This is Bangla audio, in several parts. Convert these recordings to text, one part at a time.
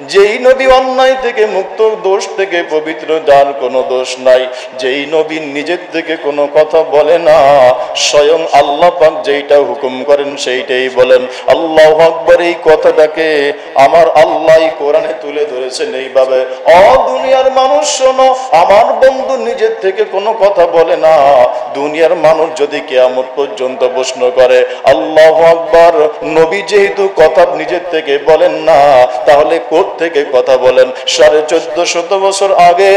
যেই নবী অন্যায় থেকে মুক্ত, দোষ থেকে পবিত্র, যার কোনো দোষ নাই, যেই নবী নিজের থেকে কোনো কথা বলে না, স্বয়ং আল্লাহ পাক যেইটা হুকুম করেন সেইটাই বলেন। আল্লাহু আকবার। এই কথাটাকে আমার আল্লাহ কোরআনে তুলে ধরেছেন এইভাবে, ও দুনিয়ার মানুষ শোনো, আমার বন্ধু নিজের থেকে কোনো কথা বলে না। দুনিয়ার মানুষ যদি কিয়ামত পর্যন্ত প্রশ্ন করে, আল্লাহু আকবার, নবী যেহেতু কথা নিজের থেকে বলেন না, তাহলে থেকে কথা বলেন? 1450 বছর আগে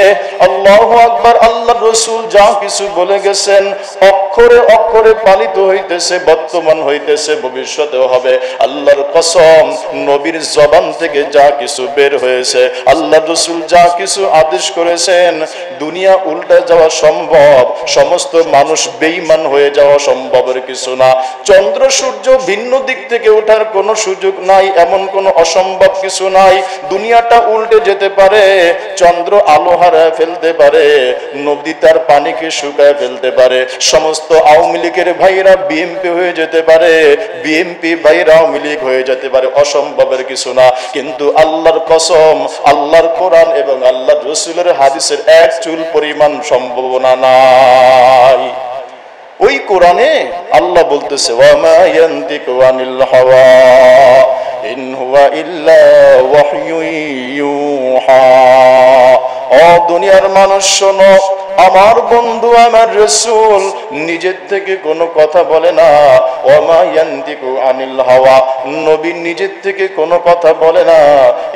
আল্লাহু আকবার, আল্লাহ রাসূল যা কিছু বলে গেছেন অক্ষরে অক্ষরে পালিত হইতেছে, বর্তমান হইতেছে, ভবিষ্যতেও হবে। আল্লাহর কসম, নবীর জবান থেকে যা কিছু বের হয়েছে, আল্লাহ রাসূল যা কিছু আদেশ করেছেন, দুনিয়া উল্টে যাওয়া সম্ভব, সমস্ত মানুষ বেঈমান হয়ে যাওয়া সম্ভবের কিছু না। চন্দ্র সূর্য ভিন্ন দিক থেকে ওঠার কোনো সুযোগ নাই, এমন কোনো অসম্ভব কিছু নাই। দুনিয়াটা উল্টে যেতে পারে, চন্দ্র আলো হারায় ফেলতে পারে, নদী তার পানিকে শুকায় ফেলতে পারে, সমস্ত আওয়ামী লীগের ভাইরা বিএনপি হয়ে যেতে পারে, বিএনপি ভাইরা আওয়ামী লীগ হয়ে যেতে পারে, অসম্ভবের কিছু না। কিন্তু আল্লাহর কসম, আল্লাহর কোরআন এবং আল্লাহর রাসূলের হাদিসের এক চুল পরিমাণ সম্ভাবনা নাই। ওই কোরআনে আল্লাহ বলতেছে, ওয়া মা ইয়ানতিকু আনিল হাওয়া ইন হুয়া ইল্লা ওয়াহয়ুন ইউহা। ও দুনিয়ার মানুষ শোনো, আমার বন্ধু আমার রাসূল নিজের থেকে কোনো কথা বলে না। ওয়া মা ইয়ানতিকু আনিল হাওয়া, নবী নিজের থেকে কোনো কথা বলে না।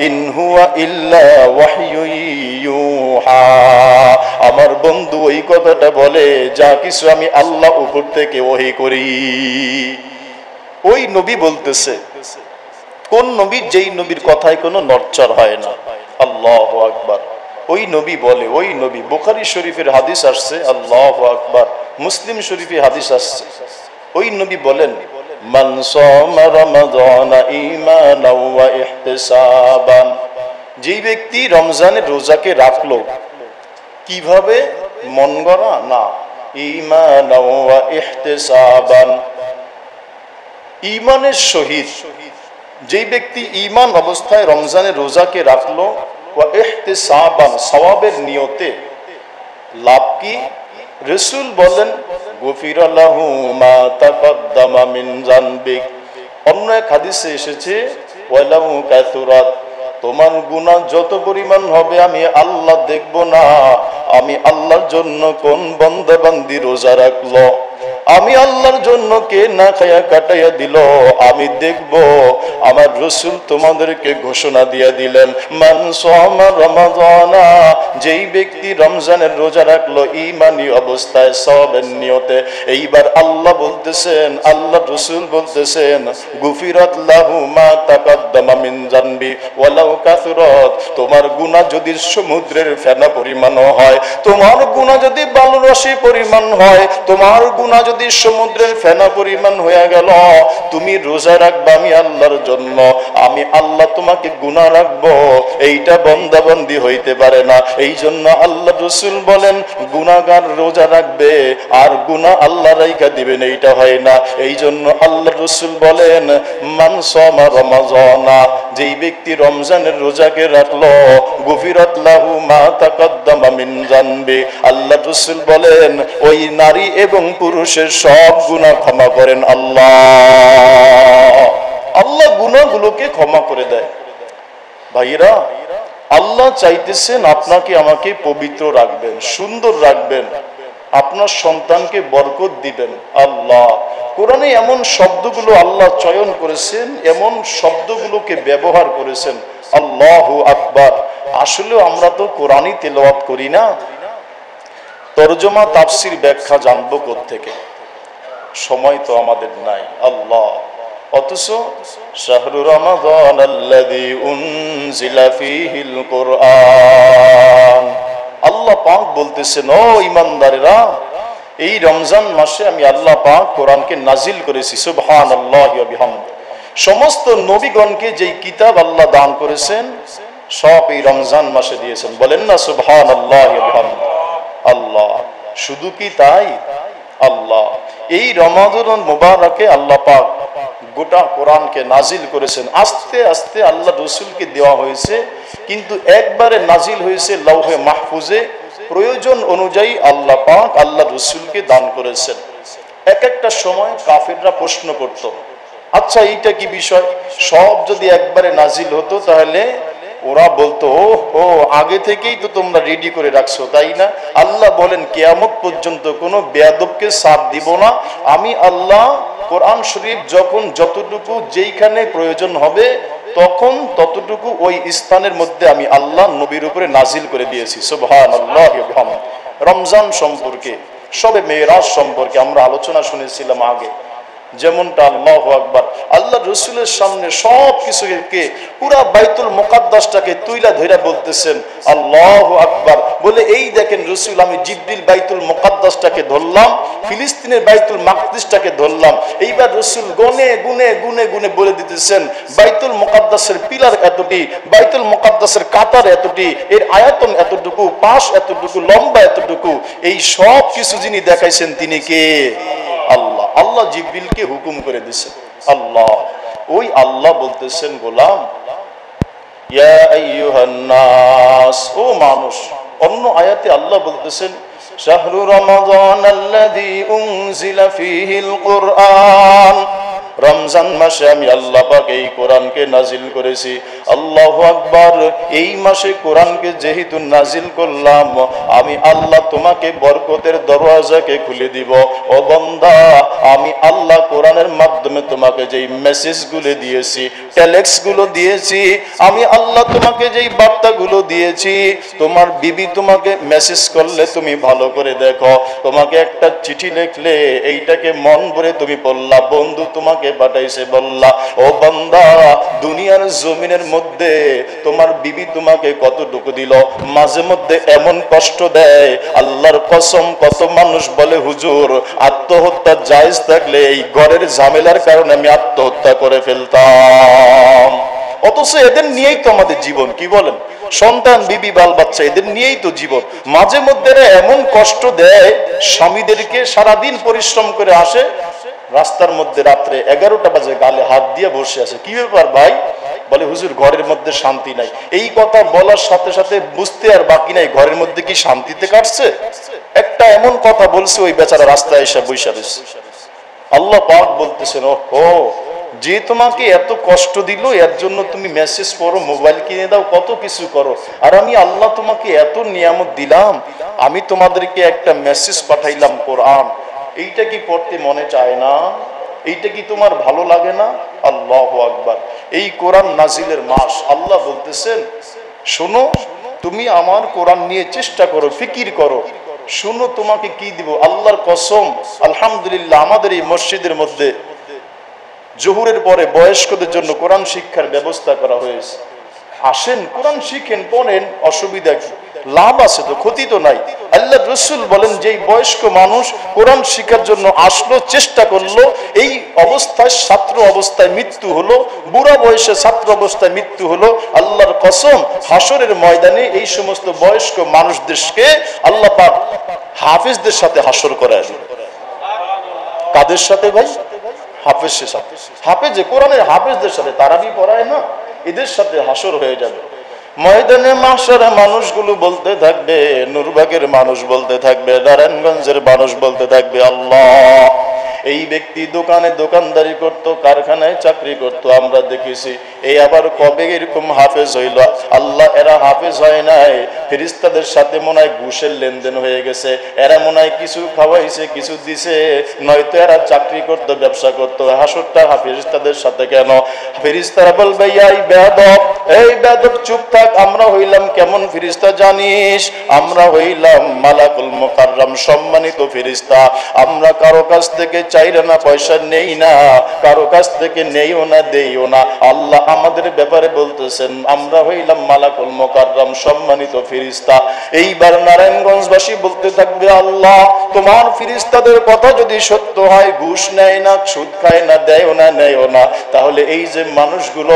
ইন হুয়া ইল্লা ওয়াহয়ুন ইউহা, আমার বন্ধু ওই কথাটা বলে যা কিছু আমি আল্লাহ উপর থেকে ওহী করি। ওই নবী বলতেছে, কোন নবী? যেই নবীর কথায় কোনো নড়চড় হয় না। আল্লাহু আকবার। ওই নবী বলে, ওই নবী, বুখারী শরীফের হাদিস আসছে, আল্লাহু আকবার, মুসলিম শরীফে হাদিস আসছে, ওই নবী বলেন, মান সামা রমাদানা ঈমানাও ওয়া ইহতিসাবান, যেই ব্যক্তি রমজানের রোজাকে রাখলো, কিভাবে? মন গড়া না, ঈমানাও ওয়া ইহতিসাবান, ঈমানের সহিত। যেই ব্যক্তি ঈমান অবস্থায় রমজানের রোজাকে রাখলো, ওয়া ইহতিসাবান, সওয়াবের নিয়তে, লাভ কি? রাসূল বলেন, গুফিরা লাহু মা তাকাদ্দামা মিন যানবিক। অন্য এক হাদিসে এসেছে, ওয়ালাউ কাসুরাত, তোমার গুনাহ যত পরিমাণ হবে আমি আল্লাহ দেখব না, আমি আল্লাহর জন্য কোন বান্দা বান্দি রোজা রাখলো, আমি আল্লাহর জন্য কে না খায়া কাটাইয়া দিল, আমি দেখব। আমার রাসূল তোমাদেরকে ঘোষণা দিয়ে দিলেন, মান সামা রমাদানা, যেই ব্যক্তি রমজানের রোজা রাখলো ঈমানি অবস্থায়, সওয়াবের নিয়তে। এইবার আল্লাহ বলতেছেন, আল্লাহ রাসূল বলতেছেন, গুফিরাত লাহু মা তাকাদ্দামা মিন যানবি ওয়ালাউ কাসুরাত, তোমার গুনাহ যদি সমুদ্রের ফেনা পরিমাণও হয়, তোমার গুনাহ যদি বালুরাশি পরিমাণ হয়, তোমার গুনাহ যদি সমুদ্রের ফেনা পরিমাণ হয়ে গেল, তুমি রোজা রাখবা আমি আল্লাহর জন্য, আমি আল্লাহ তোমাকে গুনাহ রাখবো, এইটা বান্দাবান্দি হইতে পারে না। এই জন্য আল্লাহ রাসূল বলেন, গুনাহগার রোজা রাখবে আর গুনাহ আল্লাহ রাইখা দিবেন, এইটা হয় না। এই জন্য আল্লাহ রাসূল বলেন, মান সামা রমাযানা, যেই ব্যক্তি রমজানের রোজাকে রাখলো, গুফিরাত লাহু মা তাকাদ্দামা মিন যানবি, আল্লাহ রাসূল বলেন ওই নারী এবং পুরুষের সব গুনাহ ক্ষমা করেন আল্লাহ। আল্লাহ গুনাহগুলোকে ক্ষমা করে দেয়। ভাইরা, আল্লাহ চাইতেছেন আপনাকে আমাকে পবিত্র রাখবেন, সুন্দর রাখবেন, আপনার সন্তানকে বরকত দিবেন। আল্লাহ কোরআনে এমন শব্দগুলো আল্লাহ চয়ন করেছেন, এমন শব্দগুলোকে ব্যবহার করেছেন, আল্লাহু আকবার। আসলে আমরা তো কোরআনই তেলাওয়াত করি না, তরজমা তাফসির ব্যাখ্যা জানবো কোত্থেকে? সময় তো আমাদের নাই। আল্লাহ, অথচ শাহরু রমাদান আল্লাযী উনজিলা ফীহিল কুরআন, আল্লাহ পাক বলতেছেন, ও ঈমানদারেরা, এই রমজান মাসে আমি আল্লাহ পাক কোরআনকে নাজিল করেছি। সুবহানাল্লাহি ওয়া বিহামদি। সমস্ত নবীগণকে যেই কিতাব আল্লাহ দান করেছেন সব এই রমজান মাসে দিয়েছেন। বলেন না সুবহানাল্লাহি ওয়া বিহামদি। আল্লাহ, শুধু কি তাই? আল্লাহ এই রমাদানুল মুবারকে আল্লাহ পাক গোটা কোরআনকে নাজিল করেছেন। আস্তে আস্তে আল্লাহ রসুলকে দেওয়া হয়েছে, কিন্তু একবারে নাজিল হয়েছে লৌহে মাহফুজে। প্রয়োজন অনুযায়ী আল্লাহ পাক আল্লাহ রসুলকে দান করেছেন। এক একটা সময় কাফিররা প্রশ্ন করত, আচ্ছা এইটা কি বিষয়, সব যদি একবারে নাজিল হতো তাহলে ওরা বলতো ও আগে থেকেই তো তোমরা রেডি করে রাখছো, তাই না? আল্লাহ বলেন কিয়ামত পর্যন্ত কোনো বেয়াদবকে সাথ দিব না। আমি আল্লাহ কোরআন শরীফ যখন যতটুকু যেইখানে প্রয়োজন হবে তখন ততটুকু ওই স্থানের মধ্যে আমি আল্লাহ নবীর উপরে নাজিল করে দিয়েছি। সুবহানাল্লাহ। রমজান সম্পর্কে, সবে মেরাজ সম্পর্কে আমরা আলোচনা শুনেছিলাম আগে, যেমনটা আল্লাহু আকবার, আল্লাহ রসুলের সামনে সব কিছুকে পুরা বাইতুল মুকাদ্দাসটাকে তুইলা ধইরা বলতেছেন আল্লাহু আকবার, বলে এই দেখেন রসুল, আমি জিবরিল বাইতুল মুকাদ্দাসটাকে ধরলাম, ফিলিস্তিনের বাইতুল মাকদিসটাকে ধরলাম। এইবার রসুল গুনে গুনে গুনে গুনে বলে দিতেছেন বাইতুল মুকাদ্দাসের পিলার এতটি, বাইতুল মুকাদ্দাসের কাতার এতটি, এর আয়তন এতটুকু, পাশ এতটুকু, লম্বা এতটুকু। এই সব কিছু যিনি দেখাইছেন তিনি কে? আল্লাহ। আল্লাহ জিবরিলকে হুকুম করে দিয়েছেন। আল্লাহ, ওই আল্লাহ বলতেছেন গোলাম, ইয়া আইয়ুহান নাস, ও মানুষ। অন্য আয়াতে আল্লাহ বলতেছেন শাহরু রমাদানাল্লাযী উনজিলা ফীহিল কুরআন, রমজান মাসে আমি আল্লাহ পাক এই কোরআনকে নাজিল করেছি। আল্লাহু আকবার। এই মাসে কোরআনকে যেহেতু নাজিল করলাম, আমি আল্লাহ তোমাকে বরকতের দরওয়াজাকে খুলে দিব। ও বান্দা, আমি আল্লাহ কোরআনের মাধ্যমে তোমাকে যেই মেসেজগুলো দিয়েছি, টেলেক্সগুলো দিয়েছি, আমি আল্লাহ তোমাকে যেই বার্তাগুলো দিয়েছি, তোমার বিবি তোমাকে মেসেজ করলে তুমি ভালো করে দেখো, তোমাকে একটা চিঠি লিখলে এইটাকে মন ভরে তুমি পড়লা, বন্ধু তোমাকে পাঠাইছে বললা। ও বান্দা, দুনিয়ার জমিনের মধ্যে তোমার বিবি তোমাকে কতটুকু দিল, মাঝে মধ্যে এমন কষ্ট দেয়, আল্লাহর কসম কত মানুষ বলে হুজুর আত্মহত্যা জায়েজ থাকলে এই ঘরের ঝামেলার কারণে আমি আত্মহত্যা করে ফেলতাম। অথচ এদের নিয়েই তো আমাদের জীবন, কি বলেন? সন্তান, বিবি, বাল বাচ্চা, এদের নিয়েই তো জীবন। মাঝে মধ্যে এমন কষ্ট দেয় স্বামীদেরকে, সারাদিন পরিশ্রম করে আসে, রাস্তার মধ্যে রাত্রে 11টা বাজে গালে হাত দিয়ে বসে আছে। কি ব্যাপার ভাই? বলে হুজুর ঘরের মধ্যে শান্তি নাই। এই কথা বলার সাথে সাথে বুঝতে আর বাকি নাই ঘরের মধ্যে কি শান্তিতে কাটছে। একটা এমন কথা বলছে, ওই বেচারা রাস্তায় এসে বসে রয়েছে। আল্লাহ পাক বলতেছেন, ও যে তোমাকে এত কষ্ট দিল, এর জন্য তুমি মেসেজ করো, মোবাইল কিনে দাও, কত কিছু করো, আর আমি আল্লাহ তোমাকে এত নিয়ামত দিলাম, আমি তোমাদেরকে একটা মেসেজ পাঠাইলাম কোরআন, এইটা কি পড়তে মনে চায় না? এইটা কি তোমার ভালো লাগে না? আল্লাহু আকবার। এই কোরআন নাজিলের মাস। আল্লাহ বলতেছেন শোনো, তুমি আমার কোরআন নিয়ে চেষ্টা করো, ফিকির করো, শুনো তোমাকে কি দিব। আল্লাহর কসম, আলহামদুলিল্লাহ আমাদের এই মসজিদের মধ্যে জোহরের পরে বয়স্কদের জন্য কোরআন শিক্ষার ব্যবস্থা করা হয়েছে। আসেন, কোরআন শিখেন, পড়েন, অসুবিধা কি? লাভ আছে তো, ক্ষতি তো নাই। আল্লাহ রসুল বলেন যে বয়স্ক মানুষ কোরআন শিখার জন্য আসলো, চেষ্টা করলো, এই অবস্থায় ছাত্র অবস্থায় মৃত্যু হলো, বুড়া বয়সে ছাত্র অবস্থায় মৃত্যু হলো, আল্লাহর কসম হাসরের ময়দানে এই সমস্ত বয়স্ক মানুষদেরকে আল্লাহ পাক হাফেজদের সাথে হাসর করায় দিল। কাদের সাথে ভাই? হাফেজের সাথে। হাফেজ, কোরআনের হাফেজদের সাথে, তারাবি পড়ায় না, এদের সাথে হাসর হয়ে যাবে। ময়দানে মাহশারে মানুষগুলো বলতে থাকবে, নূরবাগের মানুষ বলতে থাকবে, নারায়ণগঞ্জের মানুষ বলতে থাকবে, আল্লাহ এই ব্যক্তি দোকানে দোকানদারি করত, কারখানায় চাকরি করত, আমরা দেখেছি, এই আবার কবে এরকম হাফেজ হইল? আল্লাহ, এরা হাফেজ হয় নাই, ফেরেশতাদের সাথে মনে হয় ঘুষের লেনদেন হয়ে গেছে, এরা মনে হয় কিছু খাওয়াইছে, কিছু দিছে, নয়তো এরা চাকরি করত, ব্যবসা করত, হাসরটা ফেরেশতাদের সাথে কেন? ফেরেশতারা বলবে, এই বেয়াদব, এই বেয়াদব চুপ থাক, আমরা হইলাম কেমন ফেরেশতা জানিস? আমরা হইলাম মালাকুল মুকাররম, সম্মানিত ফেরেশতা। আমরা কারো কাছ থেকে চাইরে না, পয়সা নেই না, কারো কাছ থেকে নেইও না, দেইও না। আল্লাহ আমাদের ব্যাপারে বলতেছেন আমরা হইলাম মালাকুল মুকাররম, সম্মানিত ফেরেশতা। এইবার নারায়ণগঞ্জবাসী বলতে থাকবে, আল্লাহ তোমার ফেরেশতাদের কথা যদি সত্য হয়, ঘুষ নেয় না, সুদ খায় না, দেয়ও না, নেয়ও না, তাহলে এই যে মানুষগুলো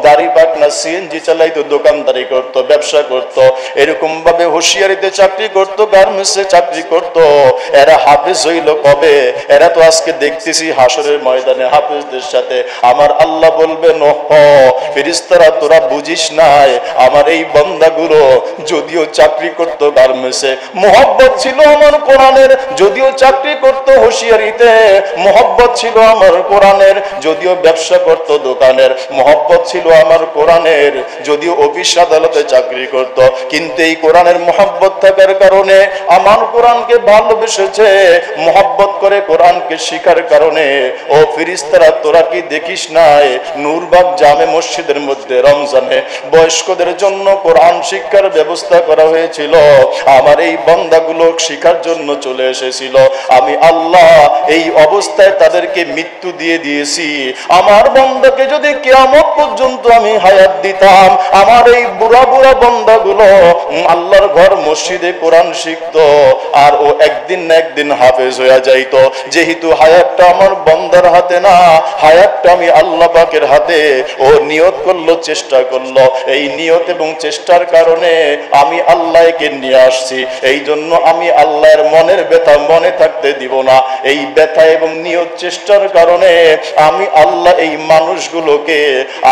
দাড়ি পাকনা, সিএনজি চালাইতো, দোকানদারি করত, ব্যবসা করত, এরকম ভাবে হুঁশিয়ারিতে চাকরি করত, গার্মেন্টসে চাকরি করত, এরা হাফেজ হইল কবে? এরা তো আজ আজকে দেখতেছি হাসরের ময়দানে হাফেজদের সাথে আমার আল্লাহ বলবেন, ওহ ফেরেশতারা তোরা বুঝিস নাই, আমার এই বান্দাগুলো যদিও চাকরি করতো গার্মেন্টসে, মহব্বত ছিল আমার কোরআনের, যদিও চাকরি করতো হুঁশিয়ারিতে, মহব্বত ছিল আমার কোরআনের, যদিও ব্যবসা করতো দোকানের, মহব্বত ছিল আমার কোরআনের, যদিও অফিস আদালতে চাকরি করত, কিন্তু এই কোরআনের মহব্বত থাকার কারণে আমার কোরআনকে ভালোবেসেছে, মহব্বত করে কোরআনকে শিখার কারণে। ও ফেরেশতারা তোরা কি দেখিস নাই নূরবাগ জামে মসজিদের মধ্যে রমজানে বয়স্কদের জন্য কোরআন শিক্ষার ব্যবস্থা করা হয়েছিল, আমার এই বান্দাগুলো শিখার জন্য চলে এসেছিল, আমি আল্লাহ এই অবস্থায় তাদেরকে মৃত্যু দিয়ে দিয়েছি। আমার বান্দাকে যদি কিয়ামত পর্যন্ত আমি হায়াত দিতাম, আমার এই বুড়া বুড়া বান্দাগুলো আল্লাহর ঘর মসজিদে কোরআন শিখতো, আর ও একদিন না একদিন হাফেজ হয়ে যাইতো। যেহেতু হায়াতটা আমার বান্দার হাতে না, হায়াতটা আমি আল্লাহ পাকের হাতে, ও নিয়ত করলো, চেষ্টা করলো, এই নিয়ত এবং চেষ্টার কারণে আমি আল্লাহকে নিয়ে আসছি। এই জন্য আমি আল্লাহর মনের ব্যথা মনে থাকতে দিব না। এই ব্যথা এবং নিয়ত চেষ্টার কারণে আমি আল্লাহ এই মানুষগুলোকে,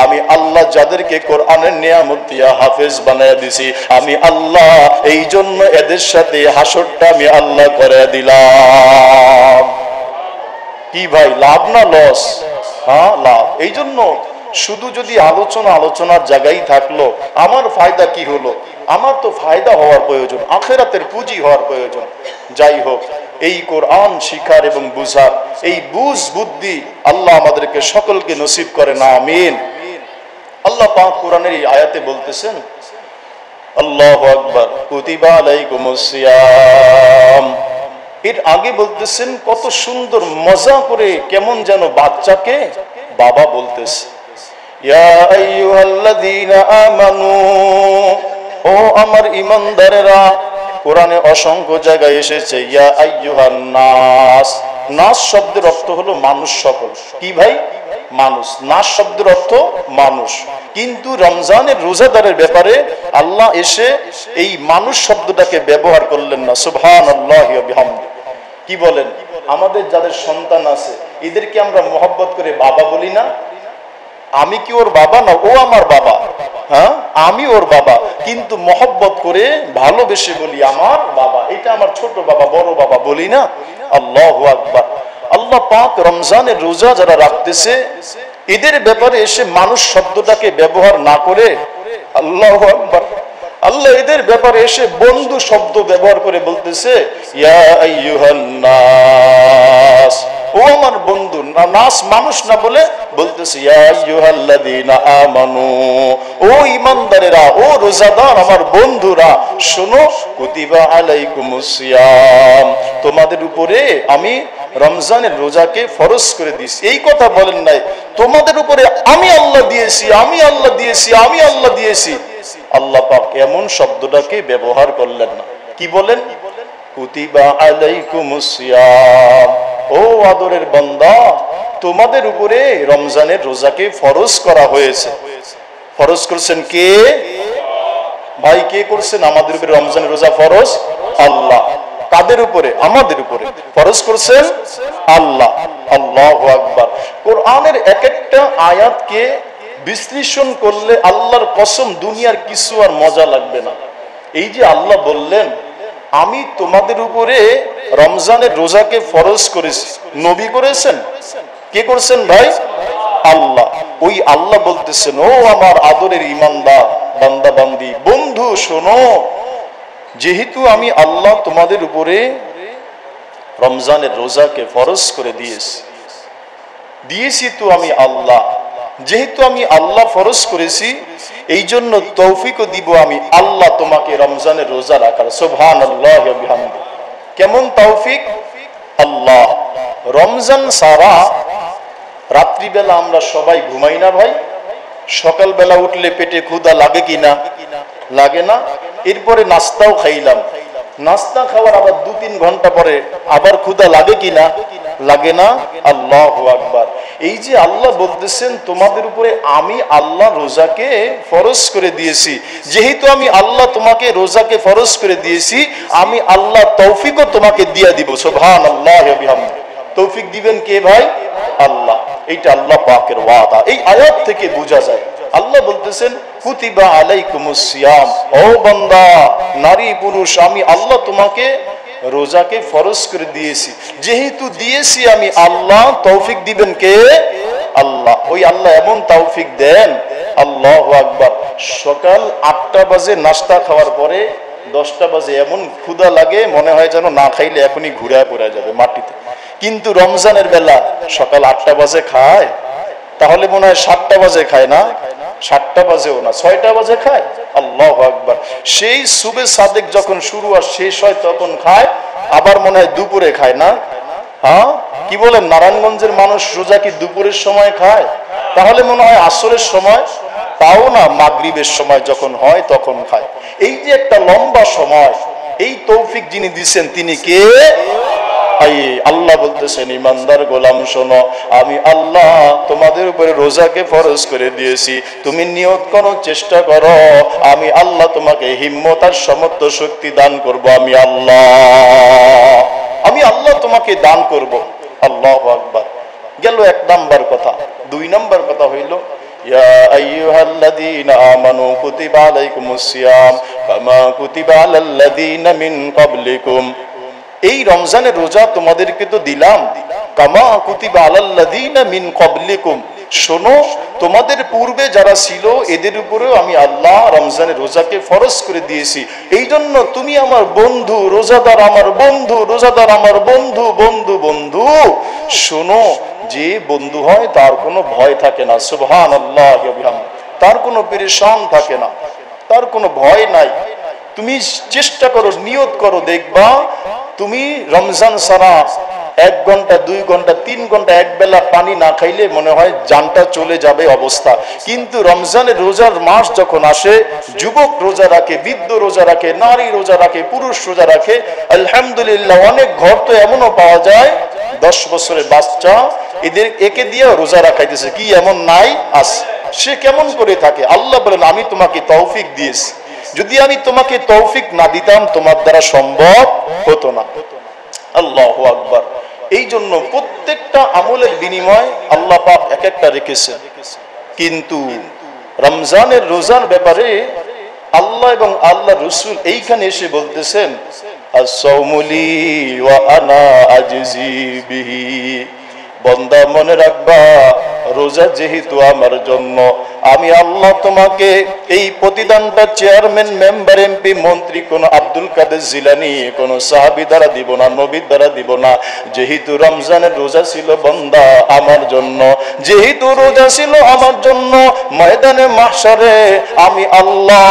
আমি আল্লাহ যাদেরকে কোরআনের নিয়ামত দিয়া হাফেজ বানায় দিছি, আমি আল্লাহ এই জন্য এদের সাথে হাসরটা আমি আল্লাহ করে দিলাম। কি ভাই, লাভ না লস? হ্যাঁ লাভ। এই জন্য শুধু যদি আলোচনার জায়গায় থাকলো আমার ফায়দা কি হলো? আমার তো ফায়দা হওয়ার প্রয়োজন, আখিরাতের পুঁজি হওয়ার প্রয়োজন। যাই হোক, এই কোরআন শিখার এবং বুঝার এই বুঝ বুদ্ধি আল্লাহ আমাদেরকে সকলকে নসিব করেন, আমিন। আল্লাহ পাক কোরআনের এই আয়াতে বলতেছেন, আল্লাহু আকবার, কুতিবা আলাইকুমুস সিয়াম। এর আগে বলতেছেন কত সুন্দর মজা করে, কেমন যেন বাচ্চাকে বাবা বলতেছে, ইয়া আইয়ুহাল্লাযীনা আমানু, ও আমার ঈমানদারেরা। কোরআনে অসংখ্য জায়গায় এসেছে ইয়া আইয়ুহান নাস। নাস শব্দের অর্থ হলো মানুষ সকল। কি ভাই? মানুষ। নাস শব্দের অর্থ মানুষ। কিন্তু রমজানের রোজাদারের ব্যাপারে আল্লাহ এসে এই মানুষ শব্দটাকে ব্যবহার করলেন না। সুবহানাল্লাহি ওয়া বিহামদিহি। কি বলেন? আমাদের যাদের সন্তান আছে এদেরকে আমরা মহব্বত করে বাবা বলি না? আমি কি ওর বাবা না? ও আমার বাবা। হ্যাঁ, আমি ওর বাবা, কিন্তু মহব্বত করে ভালোবেসে বলি আমার বাবা, এটা আমার ছোট বাবা, বড় বাবা বলি না? আল্লাহু আকবার। আল্লাহ পাক রমজানের রোজা যারা রাখতেছে এদের ব্যাপারে এসে মানুষ শব্দটাকে ব্যবহার না করে, আল্লাহু আকবার, আল্লাহ এদের ব্যাপারে এসে বন্ধু শব্দ ব্যবহার করে বলতেছে ইয়া আইয়ুহান নাস, ও আমার বন্ধু। নাস মানুষ না বলে বলতেছে ইয়া আইয়ুহাল্লাযীনা আমানু, ও ঈমানদারেরা, ও রোজাদার আমার বন্ধুরা, শোনো, কুতিবা আলাইকুমুস সিয়াম, তোমাদের উপরে আমি রমজানের রোজাকে ফরজ করে দিয়েছি। এই কথা বলেন নাই, তোমাদের উপরে আমি আল্লাহ দিয়েছি, আমি আল্লাহ দিয়েছি, আমি আল্লাহ দিয়েছি। আল্লাহ পাক এমন শব্দটাকে ব্যবহার করলেন না। কি বলেন? কুতিবা আলাইকুমুস সিয়াম, ও আদরের বান্দা, তোমাদের উপরে রমজানের রোজাকে ফরজ করা হয়েছে। ফরজ করছেন কে? ভাই কে করছেন আমাদের উপরে রমজানের রোজা ফরজ? আল্লাহ। কাদের উপরে? আমাদের উপরে ফরজ করছেন আল্লাহ। আল্লাহু আকবার। কোরআনের এক একটা আয়াতকে বিশ্লেষণ করলে আল্লাহর কসম দুনিয়ার কিছু আর মজা লাগবে না। এই যে আল্লাহ বললেন আমি তোমাদের উপরে রমজানের রোজাকে ফরজ করেছি, নবী করেছেন? কে করছেন ভাই? আল্লাহ। ওই আল্লাহ বলতেছেন, ও আমার আদরের ঈমানদার বান্দা বান্দি বন্ধু, শোনো, যেহেতু আমি আল্লাহ তোমাদের উপরে রমজানের রোজাকে ফরজ করে দিয়েছি তো আমি আল্লাহ, যেহেতু আমি আল্লাহ ফরজ করেছি এই জন্য তৌফিকও দিব আমি আল্লাহ তোমাকে রমজানের রোজা রাখার। সুবহানাল্লাহি ওয়া বিহামদিহি। কেমন তৌফিক? আল্লাহ, রমজান সারা রাত্রিবেলা আমরা সবাই ঘুমাই না ভাই? সকালবেলা উঠলে পেটে ক্ষুধা লাগে কিনা? লাগে না? এরপরে নাস্তাও খাইলাম, নাস্তা খাওয়ার আবার 2-3 ঘন্টা পরে আবার ক্ষুধা লাগে কিনা? লাগে না? আল্লাহু আকবার। এই যে আল্লাহ বলতেছেন তোমাদের উপরে আমি আল্লাহ রোজাকে ফরজ করে দিয়েছি, যেহেতু আমি আল্লাহ তোমাকে রোজাকে ফরজ করে দিয়েছি, আমি আল্লাহ তৌফিকও তোমাকে দিয়ে দিব। সুবহানাল্লাহি ওয়া বিহামদিহি। তৌফিক দিবেন কে ভাই? আল্লাহ। এইটা আল্লাহ পাকের ওয়াদা। এই আয়াত থেকে বোঝা যায় আল্লাহ বলতেছেন কুতিবা আলাইকুমুস সিয়াম, ও বান্দা নারী পুরুষ আমি আল্লাহ তোমাকে রোজাকে ফরজ করে দিয়েছি। যেহেতু দিয়েছি আমি আল্লাহ, তৌফিক দিবেন কে? আল্লাহ। ওই আল্লাহ এমন তৌফিক দেন, আল্লাহু আকবার। সকাল 8টা বাজে নাস্তা খাওয়ার পরে 10টা বাজে এমন ক্ষুধা লাগে মনে হয় যেন না খাইলে এখনই ঘুরে পড়ে যাবে মাটিতে। কিন্তু রমজানের বেলা সকাল 8টা বাজে খায়, তাহলে মনে হয় 7টা বাজে খায় না? 7টা বাজেও না, 6টা বাজে খায়। আল্লাহু আকবার। সেই সুবে সাদেক যখন শুরু আর শেষ হয় তখন খায়, আবার মনে হয় দুপুরে খায় না? হ্যাঁ, কি বলেন, নারায়ণগঞ্জের মানুষ রোজা কি দুপুরের সময় খায়? তাহলে মনে হয় আসরের সময়, তাও না, মাগরিবের সময় যখন হয় তখন খায়। এই যে একটা লম্বা সময়, এই তৌফিক যিনি দিচ্ছেন তিনি কে? আল্লাহ বলতেছেন ইমানদার গোলাম শোনো, আমি আল্লাহ তোমাদের উপরে রোজাকে ফরজ করে দিয়েছি। তুমি নিয়ত করো, চেষ্টা করো, আমি আল্লাহ তোমাকে হিম্মত আর সমর্থ শক্তি দান করব। আমি আল্লাহ তোমাকে দান করব। আল্লাহু আকবার। গেল 1 নাম্বার কথা। 2 নাম্বার কথা হইল ইয়া আইয়ুহাল্লাযীনা আমানু কুতিবা আলাইকুমুস সিয়াম কামা কুতিবা আলাল্লাযীনা মিন ক্বাবলিকুম। এই রমজানের রোজা তোমাদেরকে তো দিলাম, কামা কুতিবা আলাল্লাযীনা মিন ক্বাবলিকুম, শোনো তোমাদের পূর্বে যারা ছিল এদের উপরেও আমি আল্লাহ রমজানের রোজাকে ফরজ করে দিয়েছি। এই জন্য তুমি আমার বন্ধু, রোজাদার আমার বন্ধু, রোজাদার আমার বন্ধু, বন্ধু বন্ধু শোনো, যে বন্ধু হয় তার কোনো ভয় থাকে না। সুবহানাল্লাহ ওয়া বিহামদিহি। তার কোনো পেরেশান থাকে না, তার কোনো ভয় নাই। তুমি চেষ্টা করো, নিয়ত করো, দেখবা তুমি রমজান সারা 1 ঘন্টা 2 ঘন্টা 3 ঘন্টা এক বেলা পানি না খাইলে মনে হয় জানটা চলে যাবে অবস্থা। কিন্তু রমজানের রোজার মাস যখন আসে, যুবক রোজা রাখে, বৃদ্ধ রোজা রাখে, নারী রোজা রাখে, পুরুষ রোজা রাখে। আলহামদুলিল্লাহ, অনেক ঘর তো এমনও পাওয়া যায় 10 বছরের বাচ্চা একে দিয়ে রোজা রাখাইতেছে। কি এমন নাই? আছে। সে কেমন করে থাকে? আল্লাহ বলেন আমি তোমাকে তৌফিক দিয়েছি। যদি আমি তোমাকে তৌফিক না দিতাম তোমার দ্বারা সম্ভব হতো না। আল্লাহু আকবার। এই জন্য প্রত্যেকটা আমলের বিনিময় আল্লাহ পাক এক একটা রেখেছেন। কিন্তু রমজানের রোজার ব্যাপারে আল্লাহ এবং আল্লাহ রাসূল এইখানে এসে বলতেছেন আস-সাওমু লি ওয়া আনা আজজি বিহি। বান্দা মনে রাখবা, রোজা যেহেতু আমার জন্য, আমি আল্লাহ তোমাকে এই প্রতিদানটা চেয়ারম্যান, মেম্বার, এমপি, মন্ত্রী, কোন আব্দুল কাদের জিলানী, কোন সাহাবী দ্বারা দিব না, নবী দ্বারা দিব না। যেহেতু রমজানের রোজা ছিল বান্দা আমার জন্য, যেহেতু রোজা ছিল আমার জন্য, ময়দানে মাহশারে আমি আল্লাহ